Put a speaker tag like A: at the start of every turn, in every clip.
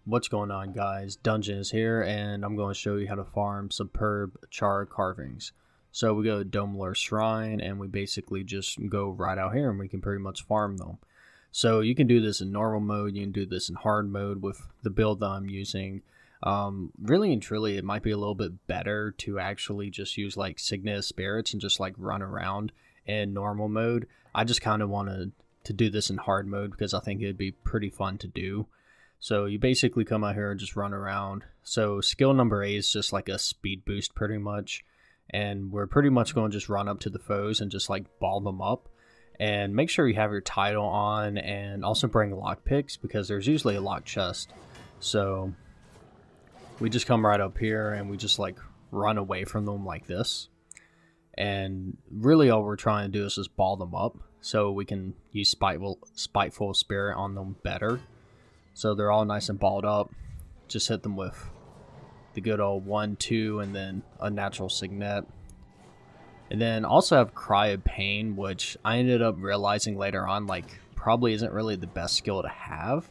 A: What's going on, guys? Dungeon is here, and I'm going to show you how to farm Superb Charr Carvings. So we go to Dome Lord Shrine, and we basically just go right out here, and we can pretty much farm them. So you can do this in normal mode, you can do this in hard mode with the build that I'm using. Really and truly, it might be a little bit better to actually just use like Signet Spirits and just like run around in normal mode. I just kind of wanted to do this in hard mode because I think it'd be pretty fun to do. So you basically come out here and just run around. So skill number 8 is just like a speed boost pretty much. And we're pretty much going to just run up to the foes and just like ball them up. And make sure you have your title on, and also bring lockpicks because there's usually a locked chest. So we just come right up here and we just like run away from them like this. And really all we're trying to do is just ball them up so we can use Spiteful Spirit on them better. So they're all nice and balled up. Just hit them with the good old 1, 2, and then Unnatural Signet. And then also have Cry of Pain, which I ended up realizing later on, like, probably isn't really the best skill to have.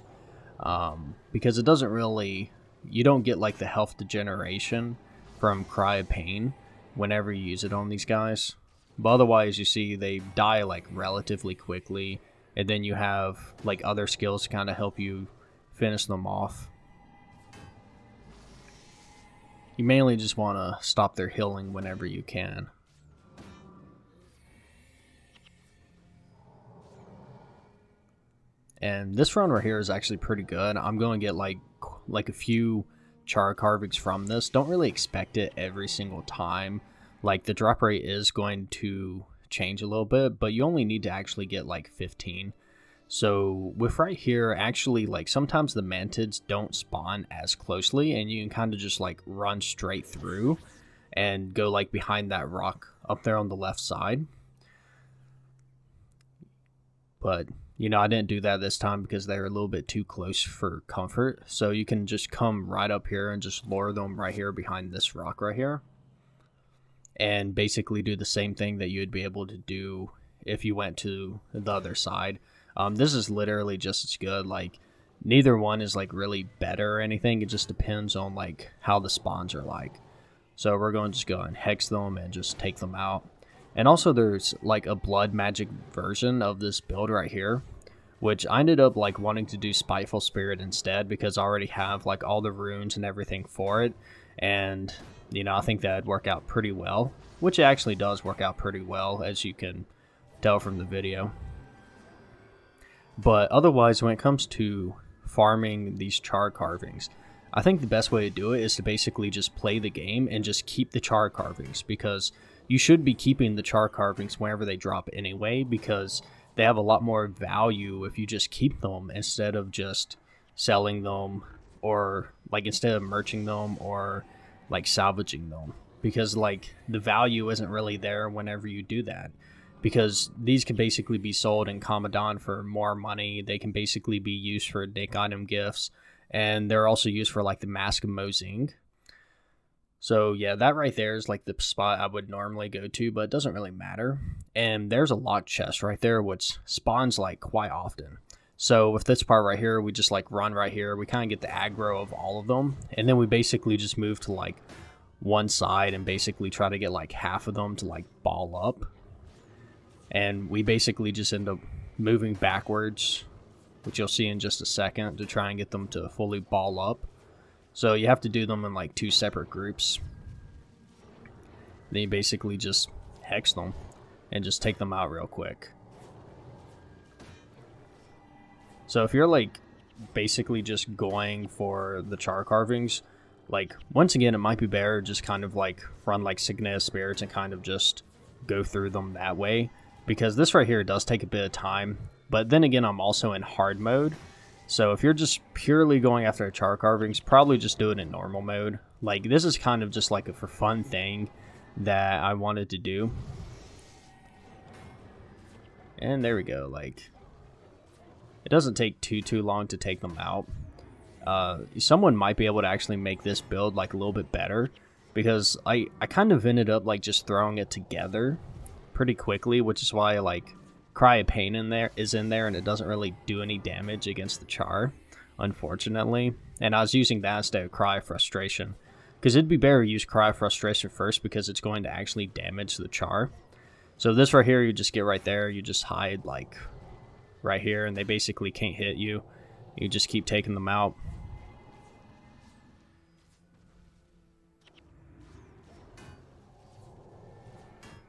A: Because it doesn't really, you don't get like the health degeneration from Cry of Pain whenever you use it on these guys. But otherwise, you see they die like relatively quickly. And then you have like other skills to kind of help you finish them off. You mainly just want to stop their healing whenever you can. And this run right here is actually pretty good. I'm going to get like a few Charr Carvings from this. Don't really expect it every single time. Like the drop rate is going to change a little bit, but you only need to actually get like 15. So with right here, actually, like sometimes the mantids don't spawn as closely, and you can kind of just like run straight through and go like behind that rock up there on the left side. But you know, I didn't do that this time because they're a little bit too close for comfort. So you can just come right up here and just lure them right here behind this rock right here. And basically do the same thing that you would be able to do if you went to the other side. This is literally just as good. Like, neither one is like really better or anything. It just depends on like how the spawns are like. So we're going to just go and hex them and just take them out. And also there's like a blood magic version of this build right here, which I ended up like wanting to do Spiteful Spirit instead because I already have like all the runes and everything for it. And you know, I think that'd work out pretty well, which it actually does work out pretty well, as you can tell from the video. But otherwise, when it comes to farming these Charr Carvings, I think the best way to do it is to basically just play the game and just keep the Charr Carvings, because you should be keeping the Charr Carvings whenever they drop anyway, because they have a lot more value if you just keep them instead of just selling them, or like instead of merching them or like salvaging them, because like the value isn't really there whenever you do that. Because these can basically be sold in Commandant for more money. They can basically be used for Nick item gifts. And they're also used for like the Mask of Mozing. So yeah, that right there is like the spot I would normally go to, but it doesn't really matter. And there's a locked chest right there, which spawns like quite often. So with this part right here, we just like run right here. We kind of get the aggro of all of them. And then we basically just move to like one side and basically try to get like half of them to like ball up. And we basically just end up moving backwards, which you'll see in just a second, to try and get them to fully ball up. So you have to do them in like 2 separate groups. Then you basically just hex them and just take them out real quick. So if you're like basically just going for the Charr Carvings, like once again, it might be better just kind of like run like Signet Spirits and kind of just go through them that way. Because this right here does take a bit of time. But then again, I'm also in hard mode. So if you're just purely going after a Charr Carvings, probably just do it in normal mode. Like, this is kind of just like a for fun thing that I wanted to do. And there we go. Like, it doesn't take too long to take them out. Someone might be able to actually make this build like a little bit better. Because I kind of ended up like just throwing it together pretty quickly, which is why like Cry of Pain is in there, and it doesn't really do any damage against the Charr, unfortunately. And I was using that instead of Cry of Frustration. Because it'd be better to use Cry of Frustration first because it's going to actually damage the Charr. So this right here, you just get right there. You just hide like right here and they basically can't hit you. You just keep taking them out.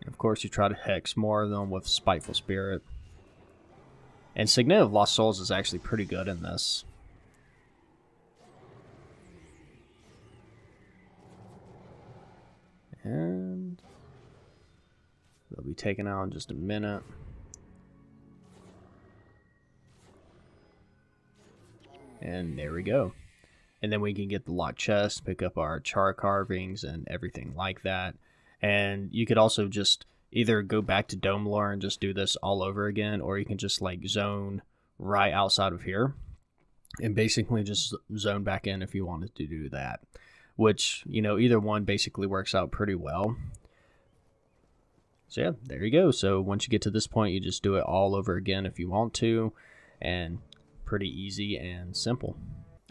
A: And of course, you try to hex more of them with Spiteful Spirit. And Signet of Lost Souls is actually pretty good in this. And they'll be taken out in just a minute. And there we go. And then we can get the locked chest, pick up our Charr Carvings and everything like that. And you could also just either go back to Dome Lore and just do this all over again, or you can just like zone right outside of here and basically just zone back in if you wanted to do that. Which, you know, either one basically works out pretty well. So yeah, there you go. So once you get to this point, you just do it all over again if you want to. And pretty easy and simple.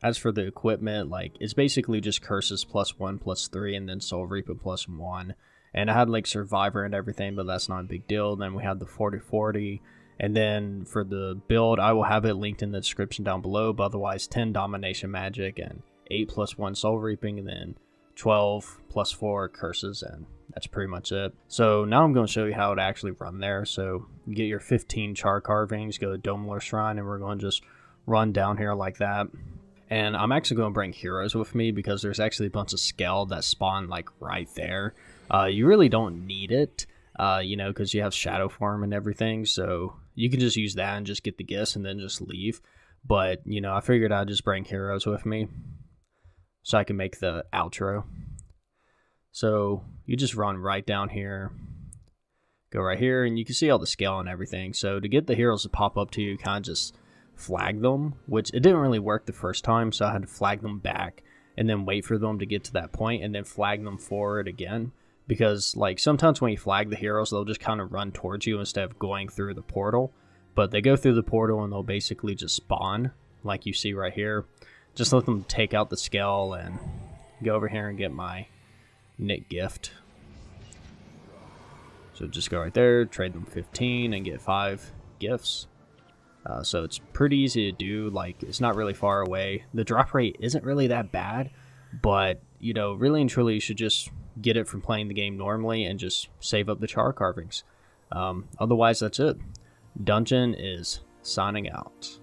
A: As for the equipment, like, it's basically just Curses +1, +3, and then Soul Reaper +1. And I had like Survivor and everything, but that's not a big deal. Then we had the 40/40. And then for the build, I will have it linked in the description down below. But otherwise, 10 Domination Magic and 8 +1 Soul Reaping, and then 12 +4 Curses, and that's pretty much it. So now I'm going to show you how to actually run there. So you get your 15 Charr Carvings, go to Dome Lore Shrine, and we're going to just run down here like that. And I'm actually going to bring heroes with me because there's actually a bunch of Skeld that spawn like right there. You really don't need it, you know, because you have Shadow Form and everything. So you can just use that and just get the gifts and then just leave. But, you know, I figured I'd just bring heroes with me so I can make the outro. So you just run right down here, go right here, and you can see all the scale and everything. So to get the heroes to pop up to you, kind of just flag them, which it didn't really work the first time, so I had to flag them back and then wait for them to get to that point and then flag them forward again. Because like sometimes when you flag the heroes, they'll just kind of run towards you instead of going through the portal. But they go through the portal and they'll basically just spawn like you see right here. Just let them take out the scale and go over here and get my knit gift. So just go right there, trade them 15 and get 5 gifts. So it's pretty easy to do. Like, it's not really far away. The drop rate isn't really that bad, but you know, really and truly you should just get it from playing the game normally and just save up the Charr Carvings. Otherwise, that's it. Dungeon is signing out.